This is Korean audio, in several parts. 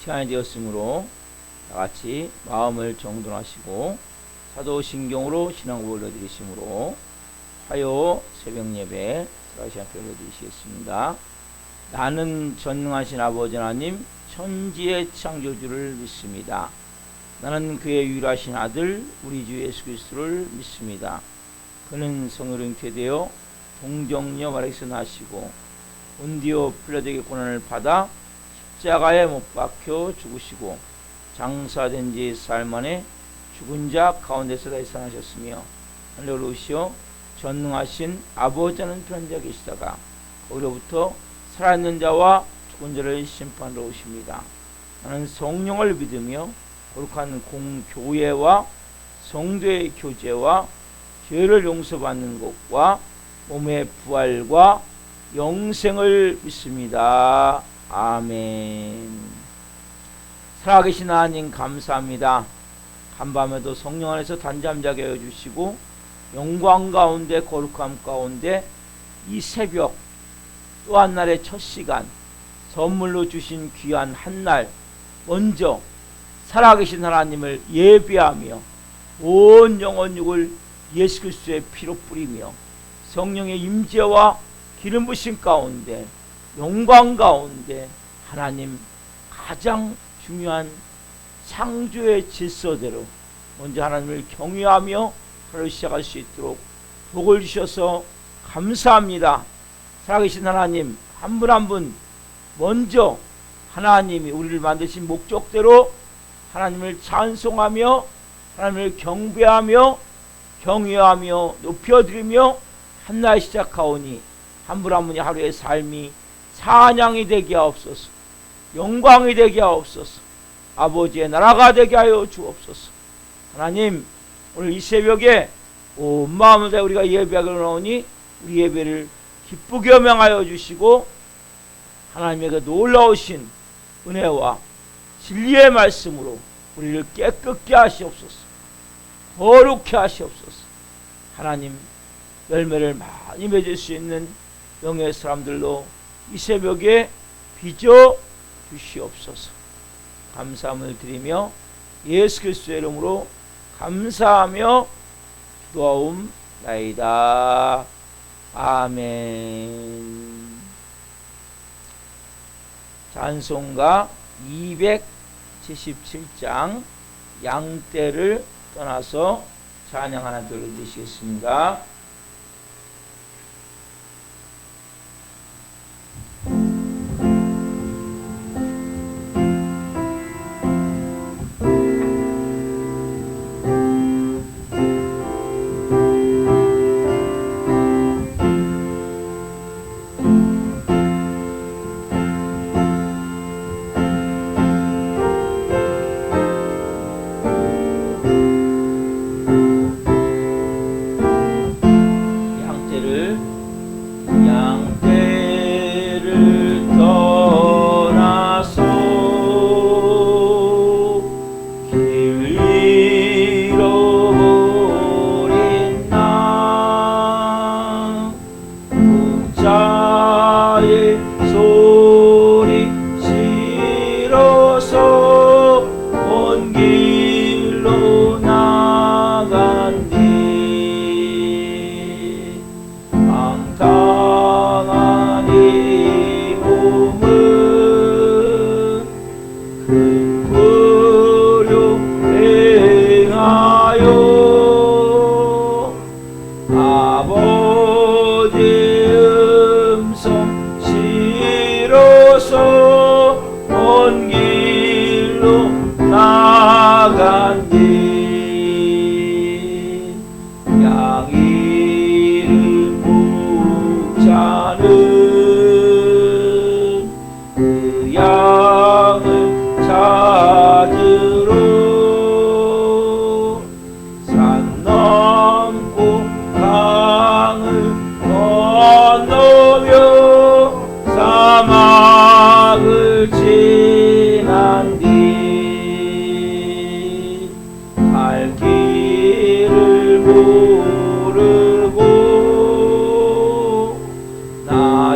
시간이 되었으므로 다같이 마음을 정돈하시고 사도신경으로 신앙고백을 올려드리시므로 화요 새벽 예배 들어가시 앞에 올려드리시겠습니다. 나는 전능하신 아버지 하나님 천지의 창조주를 믿습니다. 나는 그의 유일하신 아들 우리 주 예수 그리스도를 믿습니다. 그는 성으로 잉태되어 동정녀 마리아에서 나시고 본디오 필라도에게 고난을 받아 십자가에 못 박혀 죽으시고 장사된 지 사흘 만에 죽은 자 가운데서 다시 살아나셨으며 하늘로 오시어 전능하신 아버지는 편한 자 계시다가 거기로부터 살아있는 자와 죽은 자를 심판하러 오십니다. 나는 성령을 믿으며 거룩한 공교회와 성도의 교제와 죄를 용서받는 것과 몸의 부활과 영생을 믿습니다. 아멘. 살아계신 하나님 감사합니다. 한밤에도 성령 안에서 단잠자게 해주시고 영광 가운데 거룩함 가운데 이 새벽 또 한 날의 첫 시간 선물로 주신 귀한 한날 먼저 살아계신 하나님을 예배하며 온 영혼 육을 예수 그리스도의 피로 뿌리며 성령의 임재와 기름 부심 가운데 영광 가운데 하나님 가장 중요한 창조의 질서대로 먼저 하나님을 경외하며 하루 시작할 수 있도록 복을 주셔서 감사합니다. 살아계신 하나님 한 분 한 분 먼저 하나님이 우리를 만드신 목적대로 하나님을 찬송하며 하나님을 경배하며 경외하며 높여드리며 한날 시작하오니 한 분 한 분이 하루의 삶이 찬양이 되게 하옵소서. 영광이 되게 하옵소서. 아버지의 나라가 되게 하여 주옵소서. 하나님 오늘 이 새벽에 온 마음을 다해 우리가 예배하기로 나오니 우리 예배를 기쁘게 명하여 주시고 하나님의 그 놀라우신 은혜와 진리의 말씀으로 우리를 깨끗게 하시옵소서. 거룩게 하시옵소서. 하나님 열매를 많이 맺을 수 있는 영의 사람들로 이 새벽에 빚어 주시옵소서. 감사함을 드리며 예수 그리스도의 이름으로 감사하며 기도하옵나이다. 아멘. 찬송가 277장 양떼를 떠나서 찬양 하나 들려주시겠습니다.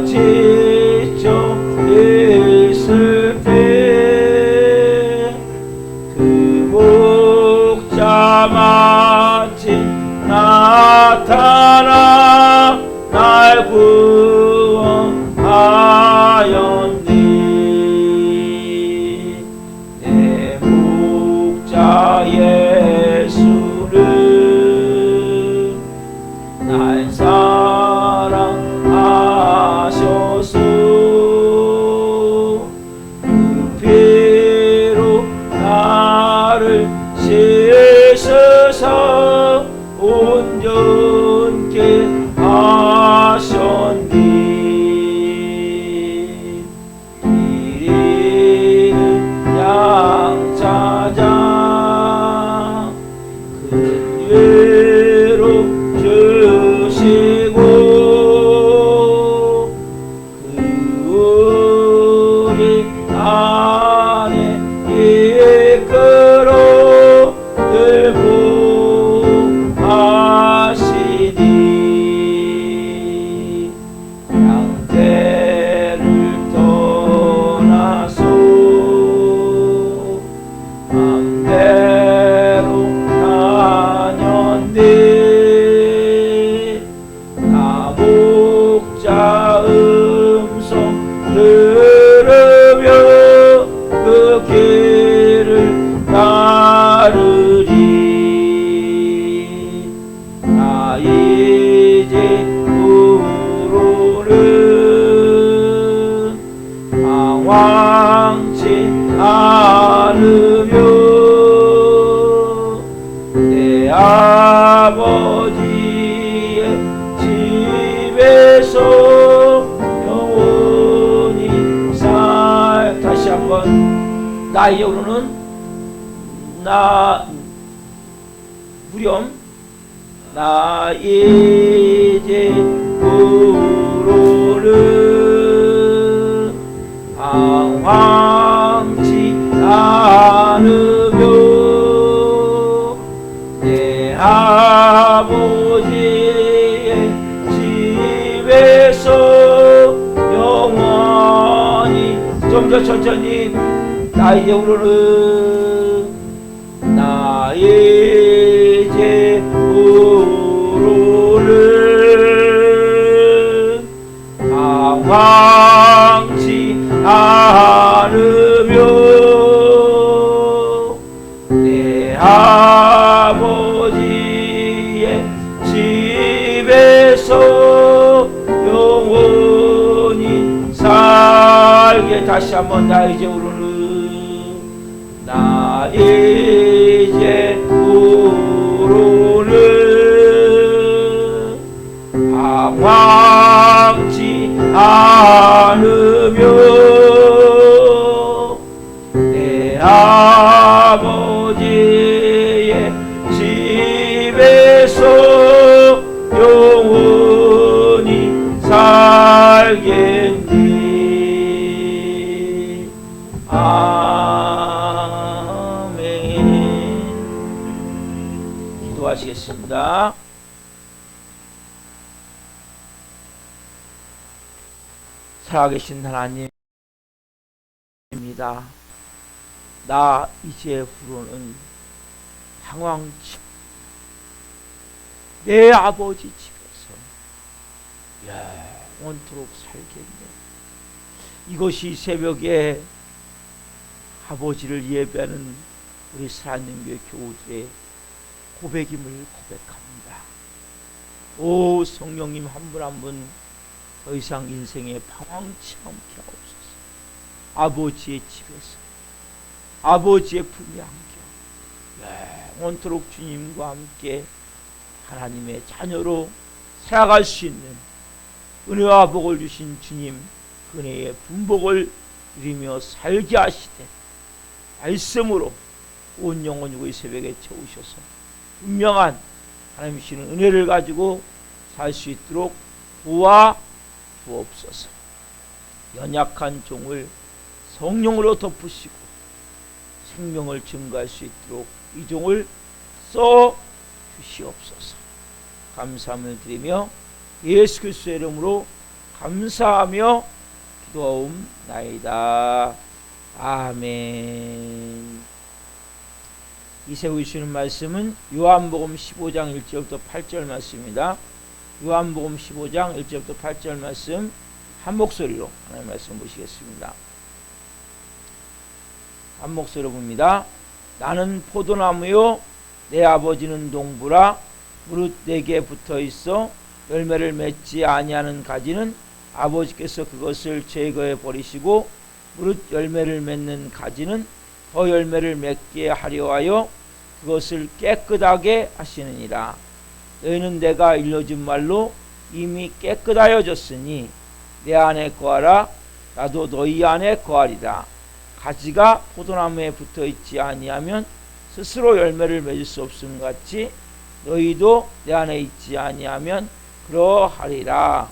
지쳐 있을 때 안에 이끌어 들고 하시니 양떼를 떠나서 맘대로 다녔네 나 목자 음성 들으며 그 길을 따르리 나 이제부로는 방황치 않으며 내 아버지의 집에서 영원히 살 다시 한번 나 이제부로는 나 무렴 나 이제부로는 방황치 않으며 내 아버지의 집에서 영원히 좀 더 천천히 나 이제부로는 나 이제부로는 방황치 않으며 내 아버지의 집에서 영원히 살게 다시 한번 나 이제부로는 나 이제부로는 방황치 않으며 내 아버지의 집에서 영원히 살겠니 아멘. 기도하시겠습니다. 살아계신 하나님입니다. 나 이제부로는 방황치 내 아버지 집에서 영원토록 살겠네. 이것이 새벽에 아버지를 예배하는 우리 사랑님교회 교우들의 고백임을 고백합니다. 오 성령님 한 분 한 분 더 이상 인생에 방황치 않게 하옵소서. 아버지의 집에서 아버지의 품에 안겨 영원토록 주님과 함께 하나님의 자녀로 살아갈 수 있는 은혜와 복을 주신 주님 그 은혜의 분복을 누리며 살게 하시되 말씀으로 온 영혼 유고의 새벽에 채우셔서 분명한 하나님 주시는 은혜를 가지고 살 수 있도록 도와주옵소서. 연약한 종을 성령으로 덮으시고 생명을 증거할 수 있도록 이 종을 써 주시옵소서. 감사함을 드리며 예수 그리스도의 이름으로 감사하며 기도하옵나이다. 아멘. 이세우 주시는 말씀은 요한복음 15장 1절부터 8절 말씀입니다. 요한복음 15장 1절부터 8절 말씀 한 목소리로 하나님 말씀 보시겠습니다. 한 목소리로 봅니다. 나는 포도나무요 내 아버지는 동부라. 무릇 내게 붙어있어 열매를 맺지 아니하는 가지는 아버지께서 그것을 제거해 버리시고 무릇 열매를 맺는 가지는 더 열매를 맺게 하려 하여 그것을 깨끗하게 하시느니라. 너희는 내가 일러준 말로 이미 깨끗하여졌으니 내 안에 거하라. 나도 너희 안에 거하리라. 가지가 포도나무에 붙어있지 아니하면 스스로 열매를 맺을 수 없음 같이 너희도 내 안에 있지 아니하면 그러하리라.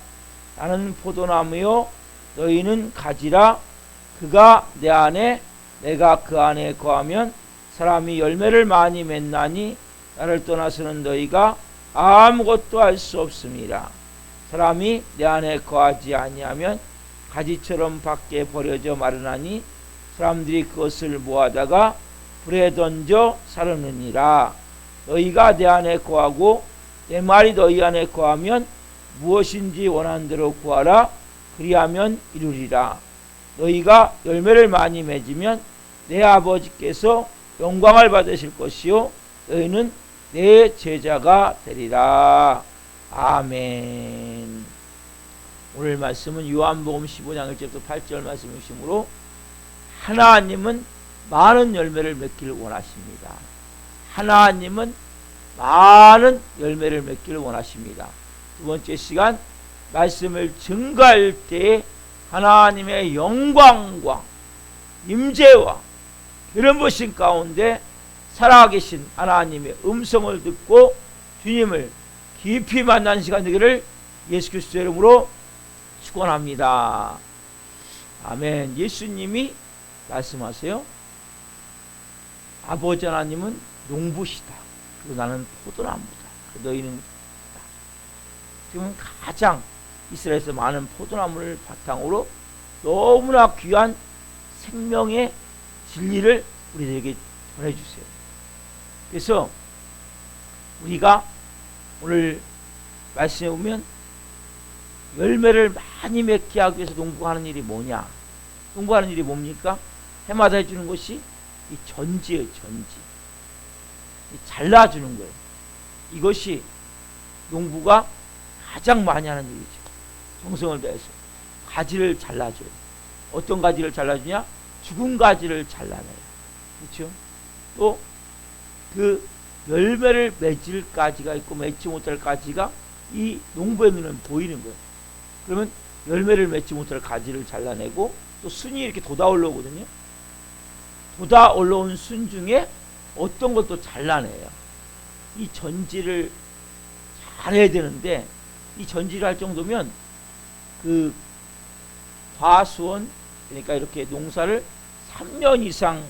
나는 포도나무요 너희는 가지라. 그가 내 안에 내가 그 안에 거하면 사람이 열매를 많이 맺나니 나를 떠나서는 너희가 아무것도 할 수 없음이라. 사람이 내 안에 거하지 아니하면 가지처럼 밖에 버려져 마르나니 사람들이 그것을 모아다가 불에 던져 사르느니라. 너희가 내 안에 거하고 내 말이 너희 안에 거하면 무엇인지 원하는 대로 구하라. 그리하면 이루리라. 너희가 열매를 많이 맺으면 내 아버지께서 영광을 받으실 것이요 너희는 내 제자가 되리라. 아멘. 오늘 말씀은 요한복음 15장 1절부터 8절 말씀 중심으로 하나님은 많은 열매를 맺기를 원하십니다. 하나님은 많은 열매를 맺기를 원하십니다. 두 번째 시간 말씀을 증거할 때 하나님의 영광과 임재와 그런 것인 가운데 살아계신 하나님의 음성을 듣고 주님을 깊이 만난 시간 되기를 예수 그리스도의 이름으로 축원합니다. 아멘. 예수님이 말씀하세요. 아버지 하나님은 농부시다. 그리고 나는 포도나무다. 너희는 지금 가장 이스라엘에서 많은 포도나무를 바탕으로 너무나 귀한 생명의 진리를 우리들에게 전해주세요. 그래서 우리가 오늘 말씀에 보면 열매를 많이 맺게 하기 위해서 농부하는 일이 뭐냐? 농부하는 일이 뭡니까? 해마다 해주는 것이 이 전지예요. 전지. 잘라주는 거예요. 이것이 농부가 가장 많이 하는 일이죠. 정성을 다해서 가지를 잘라줘요. 어떤 가지를 잘라주냐? 죽은 가지를 잘라내요. 그렇죠? 또 그 열매를 맺을 가지가 있고 맺지 못할 가지가 이 농부의 눈에는 보이는 거예요. 그러면 열매를 맺지 못할 가지를 잘라내고 또 순이 이렇게 돋아 올라오거든요. 돋아 올라온 순 중에 어떤 것도 잘라내요. 이 전지를 잘해야 되는데 이 전지를 할 정도면 그 과수원 그러니까 이렇게 농사를 3년 이상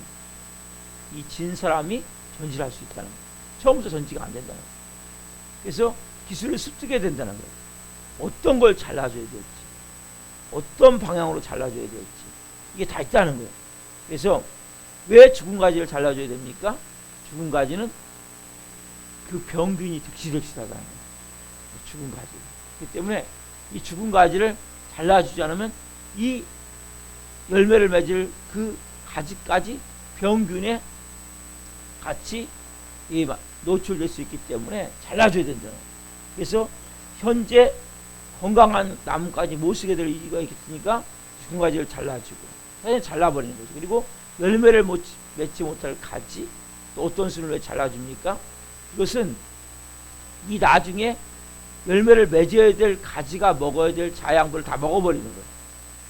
이 진 사람이 전지를 할 수 있다는 거예요. 처음부터 전지가 안 된다는 거예요. 그래서 기술을 습득해야 된다는 거예요. 어떤 걸 잘라줘야 될지, 어떤 방향으로 잘라줘야 될지 이게 다 있다는 거예요. 그래서 왜 죽은 가지를 잘라줘야 됩니까? 죽은 가지는 그 병균이 득실득실하다는 거예요. 죽은 가지. 그렇기 때문에 이 죽은 가지를 잘라주지 않으면 이 열매를 맺을 그 가지까지 병균에 같이 노출될 수 있기 때문에 잘라줘야 된다는 거예요. 그래서 현재 건강한 나무까지 못 쓰게 될 이유가 있으니까 죽은 가지를 잘라주고 그냥 잘라버리는 거죠. 그리고 열매를 맺지 못할 가지 또 어떤 수를 왜 잘라줍니까? 이것은 이 나중에 열매를 맺어야 될 가지가 먹어야 될 자양분을 다 먹어버리는 거예요.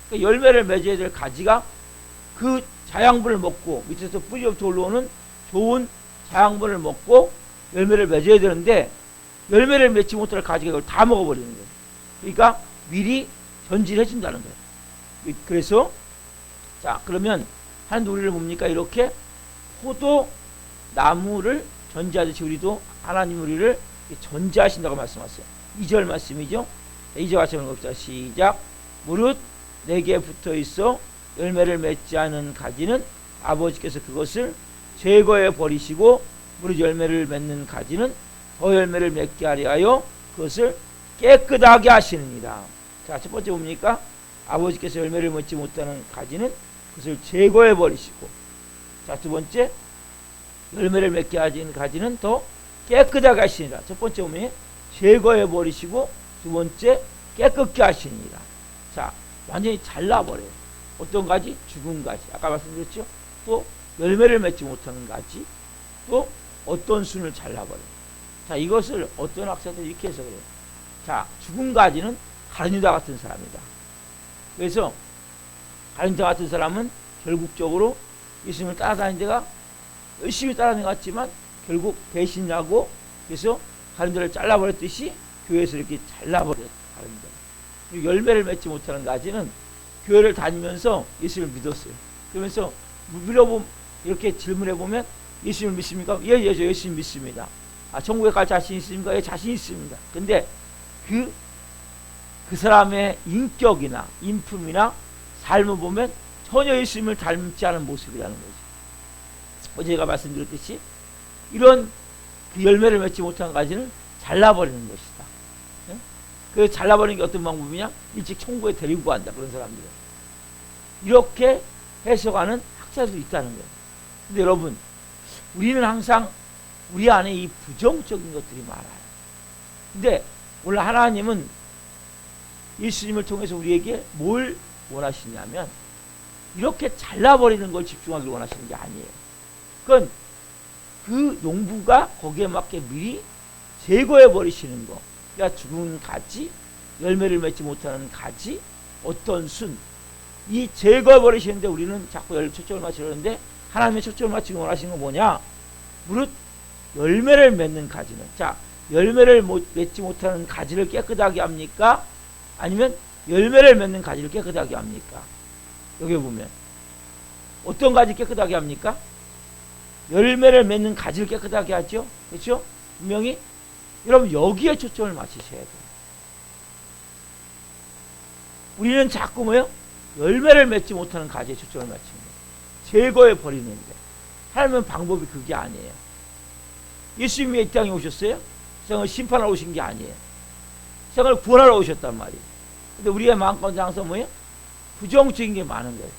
그러니까 열매를 맺어야 될 가지가 그 자양분을 먹고 밑에서 뿌리부터 올라오는 좋은 자양분을 먹고 열매를 맺어야 되는데 열매를 맺지 못할 가지가 이걸 다 먹어버리는 거예요. 그러니까 미리 전지를 해준다는 거예요. 그래서 자 그러면 하나님 우리를 뭡니까? 이렇게 포도 나무를 전지하듯이 우리도 하나님 우리를 전지하신다고 말씀하세요. 2절 말씀이죠. 2절 같이 읽읍시다. 시작. 무릇 내게 붙어 있어 열매를 맺지 않은 가지는 아버지께서 그것을 제거해 버리시고 무릇 열매를 맺는 가지는 더 열매를 맺게 하려 하여 그것을 깨끗하게 하시느니라. 자, 첫 번째 뭡니까? 아버지께서 열매를 맺지 못하는 가지는 그것을 제거해 버리시고, 자, 두 번째 열매를 맺게 하는 가지는 더 깨끗하게 하시니라. 첫 번째 보면 제거해 버리시고 두 번째 깨끗게 하시니라. 자, 완전히 잘라버려요. 어떤 가지? 죽은 가지. 아까 말씀드렸죠? 또 열매를 맺지 못하는 가지, 또 어떤 순을 잘라버려요. 자, 이것을 어떤 학자들이 이렇게 해서 그래요. 자, 죽은 가지는 가룟유다 같은 사람이다. 그래서 가룟유다 같은 사람은 결국적으로 예수님을 따라다닌 데가 열심히 따라다녔지만 결국 배신하고 그래서 가룟유다를 잘라버렸듯이 교회에서 이렇게 잘라버렸어요. 가룟유다. 열매를 맺지 못하는 가지는 교회를 다니면서 예수를 믿었어요. 그러면서 물어보면 이렇게 질문해보면 예수님을 믿습니까? 예, 예, 저 예수님 믿습니다. 아, 천국에 갈 자신 있습니까? 예, 자신 있습니다. 근데 그 사람의 인격이나 인품이나 삶을 보면 전혀 예수님을 닮지 않은 모습이라는 거죠. 어제 제가 말씀드렸듯이 이런 그 열매를 맺지 못한 가지는 잘라버리는 것이다. 예? 그 잘라버리는 게 어떤 방법이냐? 일찍 천국에 데리고 간다. 그런 사람들은 이렇게 해석하는 학자도 있다는 거예요. 근데 여러분, 우리는 항상 우리 안에 이 부정적인 것들이 많아요. 근데 오늘 하나님은 예수님을 통해서 우리에게 뭘 원하시냐면 이렇게 잘라버리는 걸 집중하기를 원하시는 게 아니에요. 그건 그 농부가 거기에 맞게 미리 제거해 버리시는 거. 그러니까 죽은 가지, 열매를 맺지 못하는 가지, 어떤 순, 이 제거해 버리시는데 우리는 자꾸 초점을 맞추려는데 하나님의 초점을 맞추기 원하시는 건 뭐냐? 무릇 열매를 맺는 가지는, 자, 열매를 맺지 못하는 가지를 깨끗하게 합니까? 아니면 열매를 맺는 가지를 깨끗하게 합니까? 여기 보면 어떤 가지 깨끗하게 합니까? 열매를 맺는 가지를 깨끗하게 하죠. 그렇죠? 분명히 여러분 여기에 초점을 맞추셔야 돼요. 우리는 자꾸 뭐요? 열매를 맺지 못하는 가지에 초점을 맞추는 거예요. 제거해 버리는데 하나님은 방법이 그게 아니에요. 예수님이 이 땅에 오셨어요? 세상을 심판하러 오신 게 아니에요. 세상을 구원하러 오셨단 말이에요. 근데 우리의 마음 가운데 항상 뭐예요? 부정적인 게 많은 거예요.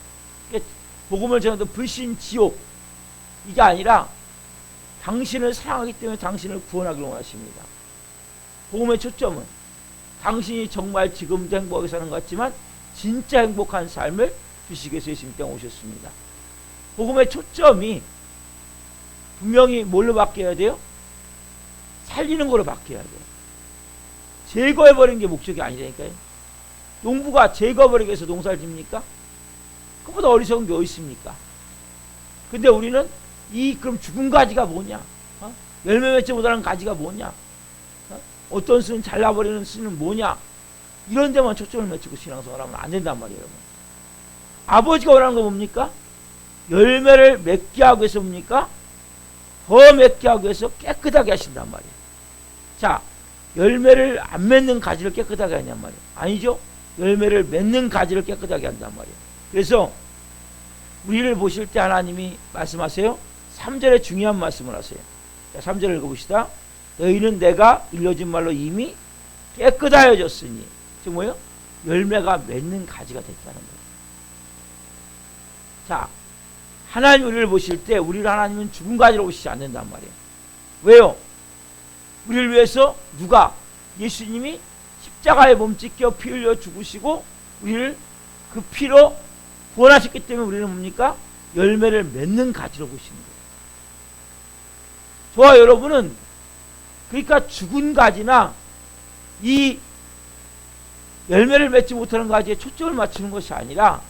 그러니까 복음을 전해도 불신 지옥, 이게 아니라 당신을 사랑하기 때문에 당신을 구원하기를 원하십니다. 복음의 초점은 당신이 정말 지금도 행복하게 사는 것 같지만 진짜 행복한 삶을 주시기 위해서 예수님 땅에 오셨습니다. 복음의 초점이 분명히 뭘로 바뀌어야 돼요? 살리는 거로 바뀌어야 돼요. 제거해버리는 게 목적이 아니라니까요. 농부가 제거해버리기 위해서 농사를 집니까? 그보다 어리석은 게 어디 있습니까? 근데 우리는 그럼 죽은 가지가 뭐냐? 열매 맺지 못하는 가지가 뭐냐? 어떤 수는 잘라버리는 수는 뭐냐? 이런 데만 초점을 맞추고 신앙생활 하면 안 된단 말이에요, 여러분. 아버지가 원하는 거 뭡니까? 열매를 맺게 하기 위해서 뭡니까? 더 맺게 하기 위해서 깨끗하게 하신단 말이에요. 자, 열매를 안 맺는 가지를 깨끗하게 하냔 말이에요. 아니죠? 열매를 맺는 가지를 깨끗하게 한단 말이에요. 그래서 우리를 보실 때 하나님이 말씀하세요. 3절에 중요한 말씀을 하세요. 자, 3절 읽어봅시다. 너희는 내가 일러진 말로 이미 깨끗하여졌으니, 즉 뭐예요? 열매가 맺는 가지가 됐다는 거예요. 자, 하나님 우리를 보실 때 우리를 하나님은 죽은 가지로 보시지 않는단 말이에요. 왜요? 우리를 위해서 누가? 예수님이 십자가에 몸짓겨 피 흘려 죽으시고 우리를 그 피로 구원하셨기 때문에 우리는 뭡니까? 열매를 맺는 가지로 보시는 거예요. 저와 여러분은 그러니까 죽은 가지나 이 열매를 맺지 못하는 가지에 초점을 맞추는 것이 아니라,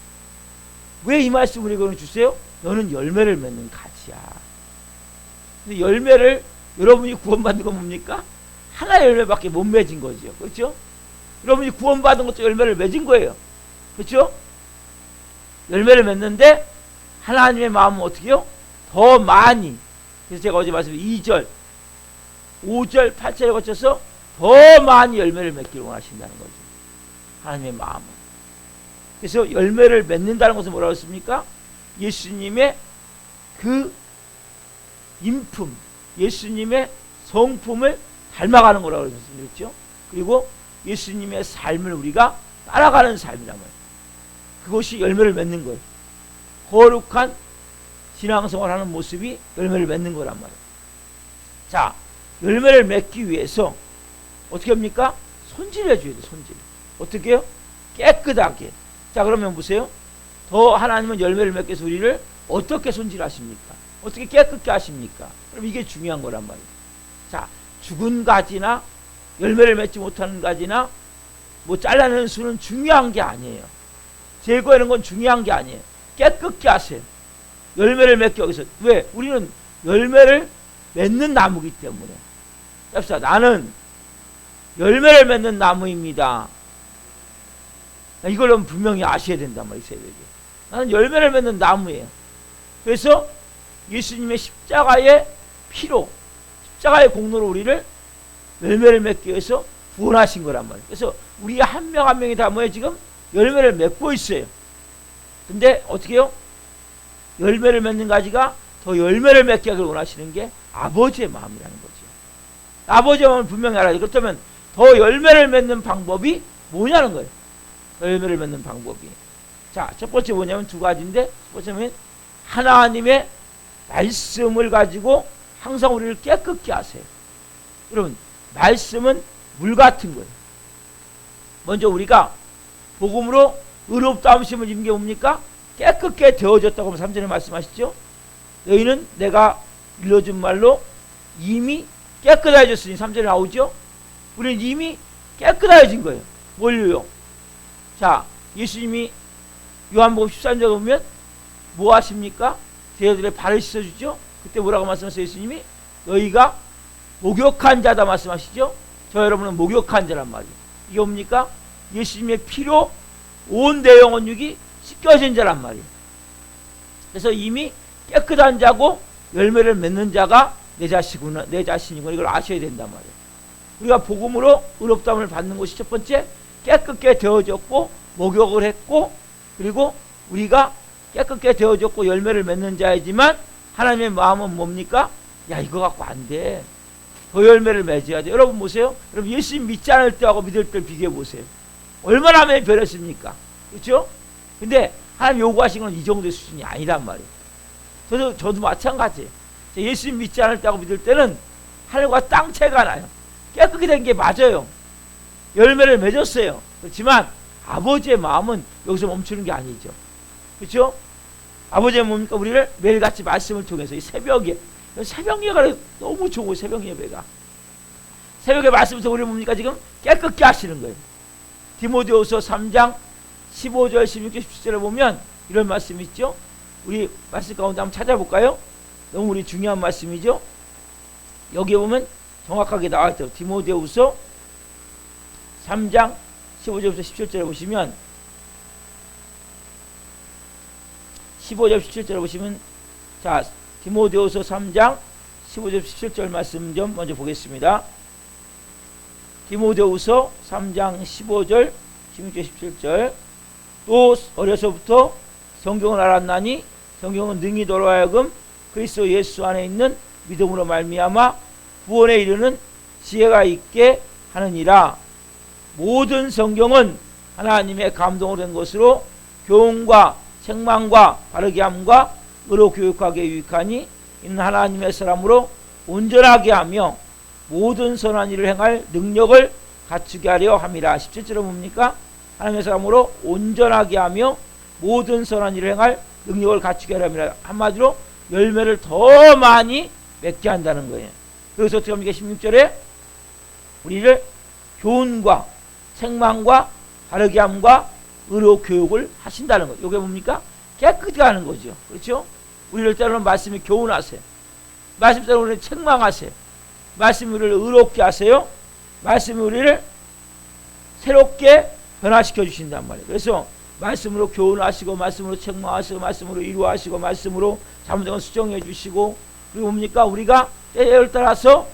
왜 이 말씀을 우리에게 주세요? 너는 열매를 맺는 가지야. 근데 열매를, 여러분이 구원받는 건 뭡니까? 하나의 열매밖에 못 맺은 거죠. 그렇죠? 여러분이 구원받은 것도 열매를 맺은 거예요. 그렇죠? 열매를 맺는데 하나님의 마음은 어떻게 해요? 더 많이. 그래서 제가 어제 말씀드린 2절, 5절, 8절에 거쳐서 더 많이 열매를 맺기를 원하신다는 거죠. 하나님의 마음은. 그래서 열매를 맺는다는 것은 뭐라고 했습니까? 예수님의 그 인품, 예수님의 성품을 닮아가는 거라고 말씀드렸죠. 그리고 예수님의 삶을 우리가 따라가는 삶이란 말이에요. 그것이 열매를 맺는 거예요. 거룩한 신앙생활하는 모습이 열매를 맺는 거란 말이에요. 자, 열매를 맺기 위해서 어떻게 합니까? 손질해줘야 돼요. 손질. 어떻게 해요? 깨끗하게. 자, 그러면 보세요. 더 하나님은 열매를 맺기 위해서 우리를 어떻게 손질하십니까? 어떻게 깨끗게 하십니까? 그럼 이게 중요한 거란 말이에요. 자, 죽은 가지나 열매를 맺지 못하는 가지나 뭐 잘라내는 수는 중요한 게 아니에요. 제거하는 건 중요한 게 아니에요. 깨끗게 하세요. 열매를 맺기 위해서. 왜? 우리는 열매를 맺는 나무이기 때문에. 봅시다. 나는 열매를 맺는 나무입니다. 이걸 분명히 아셔야 된단 말이에요. 새벽에 나는 열매를 맺는 나무예요. 그래서 예수님의 십자가의 피로, 십자가의 공로로 우리를 열매를 맺기 위해서 구원하신 거란 말이에요. 그래서 우리 한 명 한 명이 다 뭐예요? 지금 열매를 맺고 있어요. 근데 어떻게 해요? 열매를 맺는 가지가 더 열매를 맺게 하기를 원하시는 게 아버지의 마음이라는 거죠. 아버지의 마음을 분명히 알아야 돼요. 그렇다면 더 열매를 맺는 방법이 뭐냐는 거예요. 더 열매를 맺는 방법이. 자, 첫 번째 뭐냐면 두 가지인데, 첫 번째는 하나님의 말씀을 가지고 항상 우리를 깨끗게 하세요. 여러분, 말씀은 물 같은 거예요. 먼저 우리가 복음으로 의롭다함을 입은 게 뭡니까? 깨끗게 되어졌다고 3절에 말씀하시죠. 너희는 내가 일러준 말로 이미 깨끗해졌으니 3절에 나오죠. 우리는 이미 깨끗해진 거예요. 뭘로요? 자, 예수님이 요한복음 13절에 보면 뭐 하십니까? 제자들의 발을 씻어주죠. 그때 뭐라고 말씀하세요? 예수님이 너희가 목욕한 자다 말씀하시죠. 저 여러분은 목욕한 자란 말이에요. 이게 뭡니까? 예수님의 피로 온 내 영혼육이 씻겨진 자란 말이에요. 그래서 이미 깨끗한 자고 열매를 맺는 자가 내 자식이구나, 내 자신이구나, 이걸 아셔야 된단 말이에요. 우리가 복음으로 의롭다함을 받는 것이 첫 번째, 깨끗게 되어졌고 목욕을 했고, 그리고 우리가 깨끗게 되어졌고 열매를 맺는 자이지만 하나님의 마음은 뭡니까? 야, 이거 갖고 안 돼. 더 열매를 맺어야 돼. 여러분 보세요. 여러분 예수님 믿지 않을 때하고 믿을 때를 비교해 보세요. 얼마나 하면 변했습니까? 그렇죠? 근데 하나님 요구하신 건 이 정도의 수준이 아니란 말이에요. 저도 마찬가지예요. 예수님 믿지 않을 때하고 믿을 때는 하늘과 땅 차이가 나요. 깨끗게 된 게 맞아요. 열매를 맺었어요. 그렇지만 아버지의 마음은 여기서 멈추는 게 아니죠. 그렇죠? 아버지의 뭡니까? 우리를 매일같이 말씀을 통해서 이 새벽에, 새벽 예배가 너무 좋고, 새벽 예배가 새벽에 말씀을 통해서 우리를 뭡니까? 지금 깨끗게 하시는 거예요. 디모데후서 3장 15절 16절 17절에 보면 이런 말씀이 있죠. 우리 말씀 가운데 한번 찾아볼까요? 너무 우리 중요한 말씀이죠. 여기에 보면 정확하게 나와있죠. 디모데후서 3장 15절부터 17절에 보시면 15절 17절에 보시면, 자, 디모데후서 3장 15절 17절 말씀 좀 먼저 보겠습니다. 디모데후서 3장 15절 16절 17절. 또 어려서부터 성경을 알았나니 성경은 능히 너로 하여금 그리스도 예수 안에 있는 믿음으로 말미암아 구원에 이르는 지혜가 있게 하느니라. 모든 성경은 하나님의 감동으로 된 것으로 교훈과 책망과 바르게 함과 의로 교육하게 유익하니 이는 하나님의 사람으로 온전하게 하며 모든 선한 일을 행할 능력을 갖추게 하려 함이라. 17절은 뭡니까? 하나님의 사람으로 온전하게 하며 모든 선한 일을 행할 능력을 갖추게 하려 함이라. 한마디로 열매를 더 많이 맺게 한다는 거예요. 그래서 어떻게 합니까? 16절에 우리를 교훈과 책망과 바르게 함과 의로 교육을 하신다는 거죠. 이게 뭡니까? 깨끗게 하는 거죠. 그렇죠? 우리를 때로는 말씀이 교훈하세요. 말씀 때로는 우리를 책망하세요. 말씀이 우리를 의롭게 하세요. 말씀이 우리를 새롭게 변화시켜 주신단 말이에요. 그래서 말씀으로 교훈하시고, 말씀으로 책망하시고, 말씀으로 위로하시고, 말씀으로 잘못된 건 수정해 주시고, 그리고 뭡니까? 우리가 때에 따라서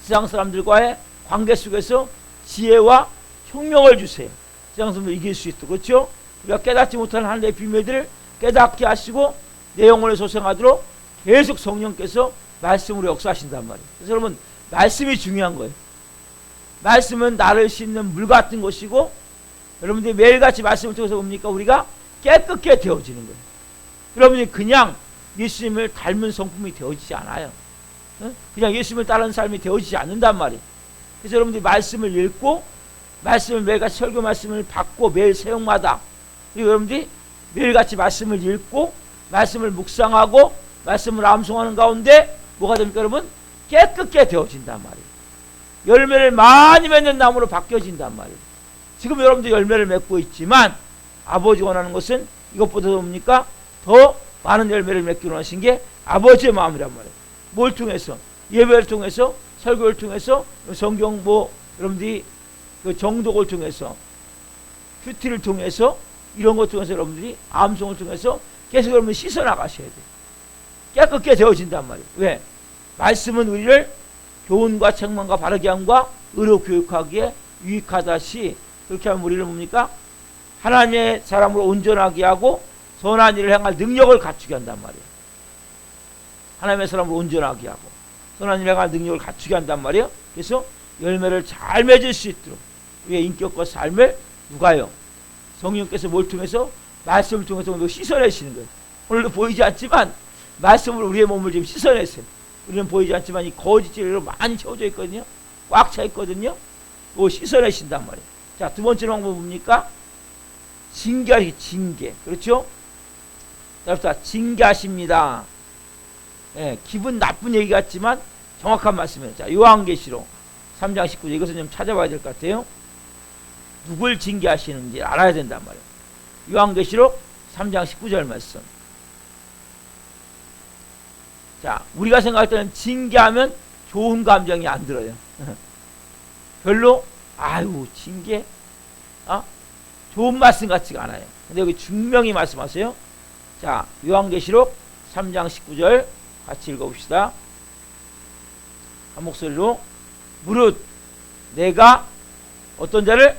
세상 사람들과의 관계 속에서 지혜와 혁명을 주세요. 세상 사람들 이길 수 있도록. 그렇죠? 우리가 깨닫지 못하는 하나님의 비밀들을 깨닫게 하시고 내 영혼을 소생하도록 계속 성령께서 말씀으로 역사하신단 말이에요. 그래서 여러분, 말씀이 중요한 거예요. 말씀은 나를 씻는 물 같은 것이고, 여러분들이 매일같이 말씀을 통해서 뭡니까? 우리가 깨끗게 되어지는 거예요. 여러분이 그냥 예수님을 닮은 성품이 되어지지 않아요. 그냥 예수님을 따르는 삶이 되어지지 않는단 말이에요. 그래서 여러분들이 말씀을 읽고, 말씀을 매일같이 설교 말씀을 받고, 매일 새벽마다, 그리고 여러분들이 매일같이 말씀을 읽고 말씀을 묵상하고 말씀을 암송하는 가운데 뭐가 됩니까? 여러분, 깨끗게 되어진단 말이에요. 열매를 많이 맺는 나무로 바뀌어진단 말이에요. 지금 여러분들 열매를 맺고 있지만 아버지가 원하는 것은 이것보다 뭡니까? 더 많은 열매를 맺기로 하신 게 아버지의 마음이란 말이에요. 뭘 통해서? 예배를 통해서, 설교를 통해서, 성경 여러분들이 그 정독을 통해서, 큐티를 통해서 이런 것 통해서 여러분들이 암송을 통해서 계속 여러분 씻어 나가셔야 돼요. 깨끗게 되어진단 말이에요. 왜? 말씀은 우리를 교훈과 책망과 바르게 함과 의로 교육하기에 유익하다시, 그렇게 하면 우리를 뭡니까? 하나님의 사람으로 온전하게 하고 선한 일을 행할 능력을 갖추게 한단 말이에요. 하나님의 사람으로 온전하게 하고 선한 일을 행할 능력을 갖추게 한단 말이에요. 그래서 열매를 잘 맺을 수 있도록 우리의 인격과 삶을 누가요? 성령께서 뭘 통해서? 말씀을 통해서 씻어내시는 거예요. 오늘도 보이지 않지만 말씀으로 우리의 몸을 지금 씻어내세요. 우리는 보이지 않지만 이 거짓 진리로 많이 채워져 있거든요. 꽉 차 있거든요. 그거 씻어내신단 말이에요. 자, 두 번째 방법은 뭡니까? 징계하시, 징계. 그렇죠? 자, 징계하십니다. 예, 기분 나쁜 얘기 같지만 정확한 말씀이에요. 자, 요한계시록 3장 19절, 이것은 좀 찾아봐야 될 것 같아요. 누굴 징계하시는지 알아야 된단 말이에요. 요한계시록 3장 19절 말씀. 자, 우리가 생각할 때는 징계하면 좋은 감정이 안 들어요. 별로 아유 징계 좋은 말씀 같지가 않아요. 근데 여기 분명히 말씀하세요. 자, 요한계시록 3장 19절 같이 읽어봅시다. 한 목소리로. 무릇 내가 어떤 자를?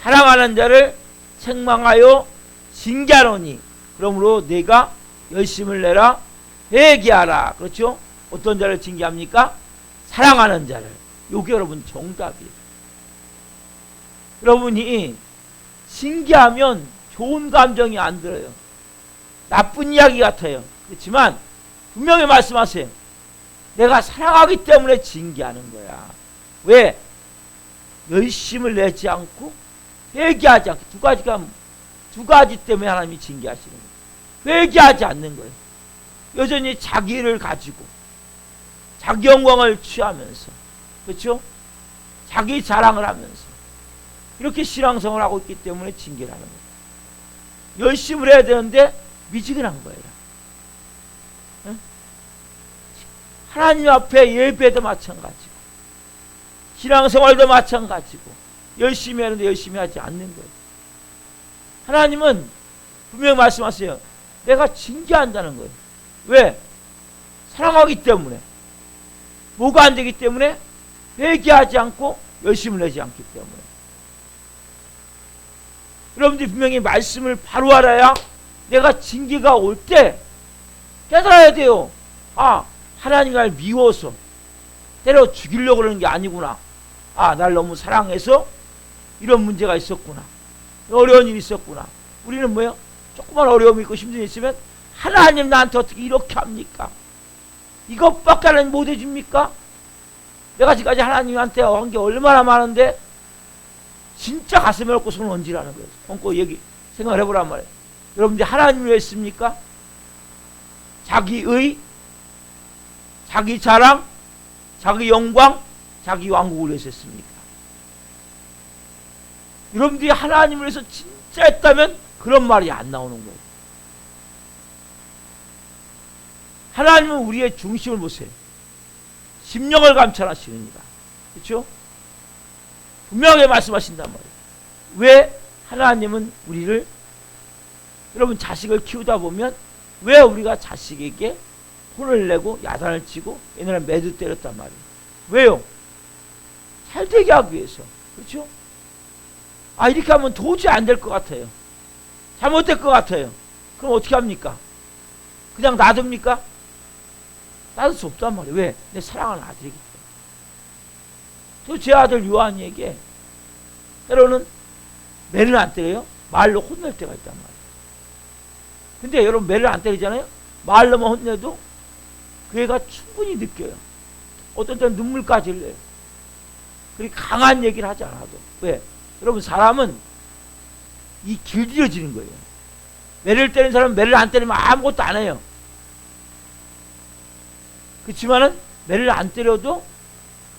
사랑하는 자를 책망하여 징계하노니 그러므로 내가 열심을 내라, 회개하라. 그렇죠? 어떤 자를 징계합니까? 사랑하는 자를. 요게 여러분 정답이에요. 여러분이 징계하면 좋은 감정이 안 들어요. 나쁜 이야기 같아요. 그렇지만 분명히 말씀하세요. 내가 사랑하기 때문에 징계하는 거야. 왜? 열심을 내지 않고 회개하지 않고, 두 가지 때문에 하나님이 징계하시는 거예요. 회개하지 않는 거예요. 여전히 자기를 가지고 자기 영광을 취하면서, 그렇죠? 자기 자랑을 하면서 이렇게 신앙생활을 하고 있기 때문에 징계를 하는 거예요. 열심을 해야 되는데 미지근한 거예요. 응? 하나님 앞에 예배도 마찬가지고 신앙생활도 마찬가지고 열심히 하는데 열심히 하지 않는 거예요. 하나님은 분명히 말씀하세요. 내가 징계한다는 거예요. 왜? 사랑하기 때문에. 뭐가 안 되기 때문에? 회개하지 않고 열심을 내지 않기 때문에. 여러분들이 분명히 말씀을 바로 알아야 내가 징계가 올 때 깨달아야 돼요. 아, 하나님 날 미워서 때려 죽이려고 그러는 게 아니구나. 아, 날 너무 사랑해서 이런 문제가 있었구나. 어려운 일이 있었구나. 우리는 뭐예요? 조그만 어려움이 있고 힘든 일이 있으면 하나님 나한테 어떻게 이렇게 합니까? 이것밖에 하나님 못 해줍니까? 내가 지금까지 하나님한테 한 게 얼마나 많은데 진짜 가슴에 얹고 손을 얹으라는 거예요. 얹고 생각을 해보란 말이에요. 여러분들이 하나님을 왜 했습니까? 자기의, 자기 자랑, 자기 영광, 자기 왕국을 위해서 했습니까? 여러분들이 하나님을 위해서 진짜 했다면 그런 말이 안 나오는 거예요. 하나님은 우리의 중심을 보세요. 심령을 감찰하시느니라. 그렇죠? 분명하게 말씀하신단 말이에요. 왜 하나님은 우리를, 여러분 자식을 키우다 보면 왜 우리가 자식에게 혼을 내고 야단을 치고 옛날에 매도 때렸단 말이에요. 왜요? 잘 되게 하기 위해서. 그렇죠? 아, 이렇게 하면 도저히 안 될 것 같아요. 잘못될 것 같아요. 그럼 어떻게 합니까? 그냥 놔둡니까? 놔둘 수 없단 말이에요. 왜? 내 사랑하는 아들이기 때문에. 제 아들 요한이에게 때로는 매를 안 때려요. 말로 혼낼 때가 있단 말이에요. 근데 여러분 매를 안 때리잖아요. 말로만 혼내도 그 애가 충분히 느껴요. 어떤 때는 눈물까지 흘려요. 그렇게 강한 얘기를 하지 않아도. 왜? 여러분 사람은 이 길들여지는 거예요. 매를 때리는 사람은 매를 안 때리면 아무것도 안 해요. 그렇지만은 매를 안 때려도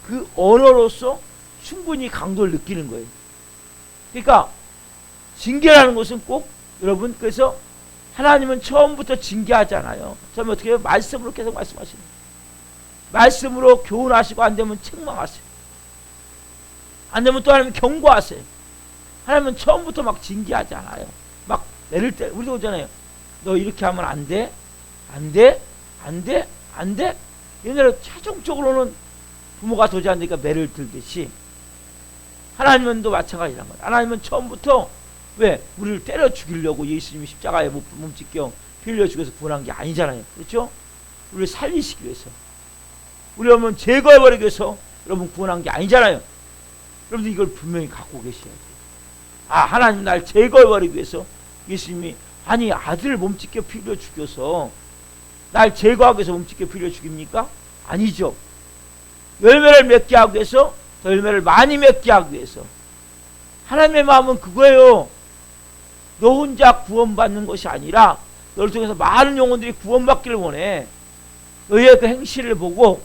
그 언어로서 충분히 강도를 느끼는 거예요. 그러니까 징계라는 것은 꼭 여러분, 그래서 하나님은 처음부터 징계하잖아요. 처음에 어떻게 해요? 말씀으로 계속 말씀하시는 거예요. 말씀으로 교훈하시고 안 되면 책망하세요. 안 되면 또 하나님 경고하세요. 하나님은 처음부터 막 징계하지 않아요. 막 매를 때 우리도 오잖아요. 너 이렇게 하면 안 돼, 안 돼, 안 돼, 안 돼. 옛날에 최종적으로는 부모가 도저히 안 되니까 매를 들듯이 하나님은 또 마찬가지란 거예요. 하나님은 처음부터 왜 우리를 때려 죽이려고 예수님이 십자가에 몸짓겨 피 흘려 죽여서 구원한 게 아니잖아요. 그렇죠? 우리를 살리시기 위해서, 우리 여러분 제거해버리기 위해서 여러분 구원한 게 아니잖아요. 여러분들 이걸 분명히 갖고 계셔야 돼요. 아, 하나님 날 제거해버리기 위해서 예수님이 아니 아들을 몸짓겨 피 흘려 죽여서 날 제거하기 위해서 몸짓겨 피 흘려 죽입니까? 아니죠. 열매를 맺게 하기 위해서, 더 열매를 많이 맺게 하기 위해서. 하나님의 마음은 그거예요. 너 혼자 구원받는 것이 아니라 너를 통해서 많은 영혼들이 구원받기를 원해. 너의 그 행실을 보고,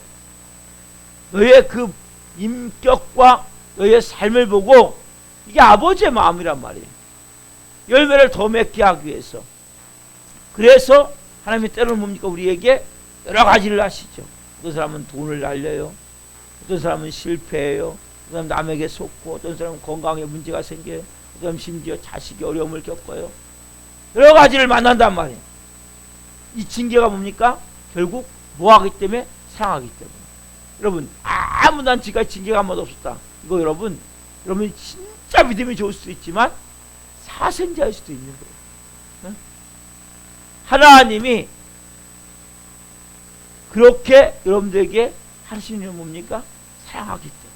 너의 그 인격과 너의 삶을 보고, 이게 아버지의 마음이란 말이에요. 열매를 더 맺게 하기 위해서. 그래서 하나님이 때로는 뭡니까? 우리에게 여러 가지를 하시죠. 어떤 사람은 돈을 날려요. 어떤 사람은 실패해요. 어떤 사람은 남에게 속고, 어떤 사람은 건강에 문제가 생겨요. 어떤 사람은 심지어 자식이 어려움을 겪어요. 여러 가지를 만난단 말이에요. 이 징계가 뭡니까? 결국 뭐하기 때문에? 사랑하기 때문에. 여러분, 아무 난 지금까지 징계가 한 번도 없었다. 이거 여러분이 진짜 믿음이 좋을 수도 있지만 사생자일 수도 있는 거예요. 응? 하나님이 그렇게 여러분들에게 하시는 이유는 뭡니까? 사랑하기 때문에.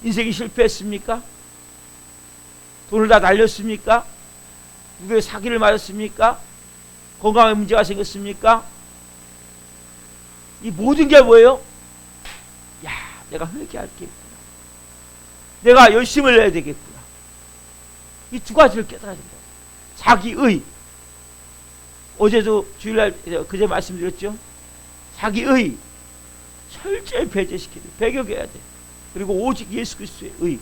인생이 실패했습니까? 돈을 다 날렸습니까? 누구의 사기를 맞았습니까? 건강에 문제가 생겼습니까? 이 모든 게 뭐예요? 야, 내가 회개할 게 있구나. 내가 열심을 내야 되겠구나. 이 두 가지를 깨달아야 된다. 자기의. 어제도 주일날 그제 말씀드렸죠? 자기의 철저히 배제시켜야 돼. 배격해야 돼. 그리고 오직 예수 그리스도의 의.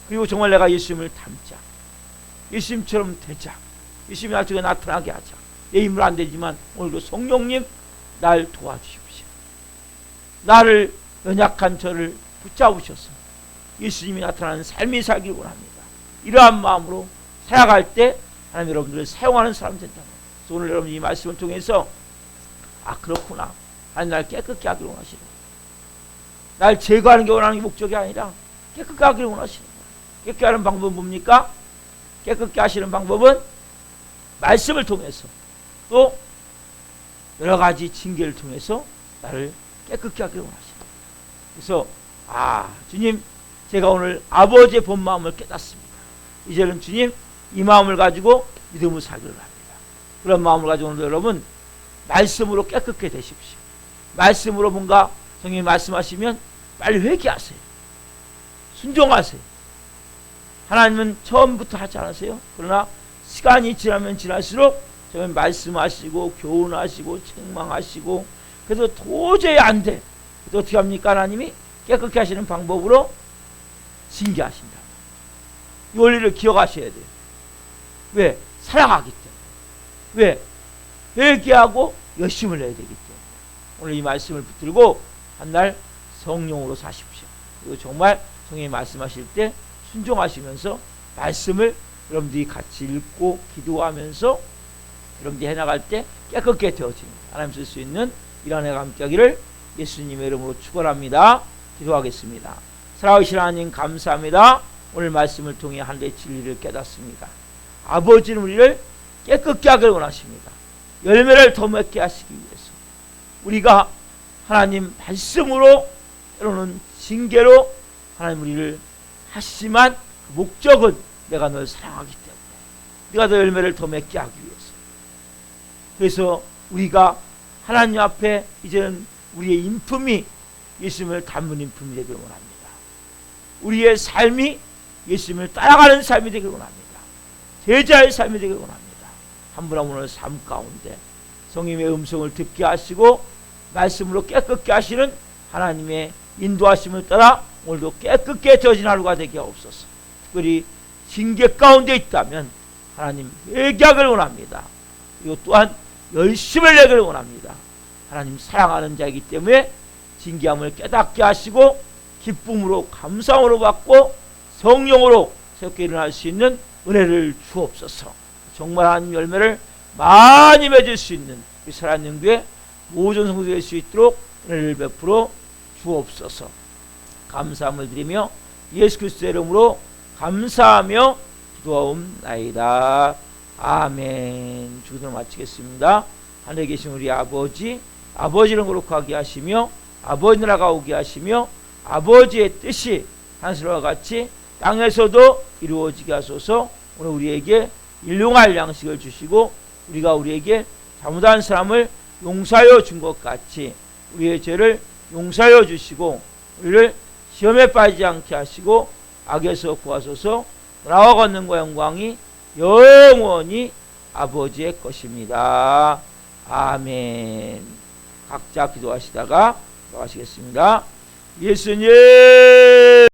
그리고 정말 내가 예수님을 닮자. 예수님처럼 되자. 예수님이 나중에 나타나게 하자. 내 힘으로 안 되지만 오늘도 성령님 날 도와주십시오. 나를 연약한 저를 붙잡으셔서 예수님이 나타나는 삶이 살길 원합니다. 이러한 마음으로 살아갈 때 하나님 여러분들을 사용하는 사람 된다. 그래서 오늘 여러분 이 말씀을 통해서 아 그렇구나. 하나님 날 깨끗게 하기를 원하시는 날 제거하는 게 원하는 게 목적이 아니라 깨끗게 하기를 원하시는 거예요. 깨끗게 하는 방법은 뭡니까? 깨끗게 하시는 방법은 말씀을 통해서 또 여러 가지 징계를 통해서 나를 깨끗게 하기를 원하십니다. 그래서 아 주님 제가 오늘 아버지의 본 마음을 깨닫습니다. 이제는 주님 이 마음을 가지고 믿음을 살기를 합니다. 그런 마음을 가지고 오늘 여러분 말씀으로 깨끗게 되십시오. 말씀으로 뭔가 성령이 말씀하시면 빨리 회개하세요. 순종하세요. 하나님은 처음부터 하지 않으세요? 그러나 시간이 지나면 지날수록 정말 말씀하시고 교훈하시고 책망하시고 그래도 도저히 안 돼. 그래서 어떻게 합니까? 하나님이 깨끗게 하시는 방법으로 징계하신다. 이 원리를 기억하셔야 돼요. 왜? 사랑하기 때문에. 왜? 회개하고 열심을 내야 되기 때문에. 오늘 이 말씀을 붙들고 한날 성령으로 사십시오. 그리고 정말 성령이 말씀하실 때 순종하시면서 말씀을 여러분들이 같이 읽고 기도하면서 여러분들이 해나갈 때 깨끗게 되어지는 하나님 쓸 수 있는 이런 해가 함께하기를 예수님의 이름으로 축원합니다. 기도하겠습니다. 사랑하시는 하나님 감사합니다. 오늘 말씀을 통해 한 대의 진리를 깨닫습니다. 아버지는 우리를 깨끗게 하기를 원하십니다. 열매를 더 맺게 하시기 위해서 우리가 하나님 말씀으로 때로는 징계로 하나님 우리를 하시지만 그 목적은 내가 널 사랑하기 때문에 네가 너 열매를 더 맺게 하기 위해서. 그래서 우리가 하나님 앞에 이제는 우리의 인품이 예수님을 닮은 인품이 되기를 원합니다. 우리의 삶이 예수님을 따라가는 삶이 되기를 원합니다. 제자의 삶이 되기를 원합니다. 한 분 한 분의 삶 가운데 성령의 음성을 듣게 하시고 말씀으로 깨끗게 하시는 하나님의 인도하심을 따라 오늘도 깨끗게 되어진 하루가 되게 하옵소서. 특별히 징계 가운데 있다면 하나님 회개하기를 원합니다. 그리고 또한 열심을 내기를 원합니다. 하나님 사랑하는 자이기 때문에 징계함을 깨닫게 하시고 기쁨으로 감사함으로 받고 성령으로 새롭게 일어날 수 있는 은혜를 주옵소서. 정말 한 열매를 많이 맺을 수 있는 우리 살아있는 교회 모든 성도가 될 수 있도록 은혜를 베풀어 주옵소서. 감사함을 드리며 예수 그리스도의 이름으로 감사하며 기도하옵나이다. 아멘. 주기도를 마치겠습니다. 하늘에 계신 우리 아버지, 아버지를 거룩하게 하시며 아버지 나라가 오게 하시며 아버지의 뜻이 하늘과 같이 땅에서도 이루어지게 하소서. 오늘 우리에게 일용할 양식을 주시고 우리가 우리에게 잘못한 사람을 용서하여 준 것 같이 우리의 죄를 용서하여 주시고 우리를 시험에 빠지지 않게 하시고 악에서 구하소서. 나와 권능과 영광이 영원히 아버지의 것입니다. 아멘. 각자 기도하시다가 들어가시겠습니다. 예수님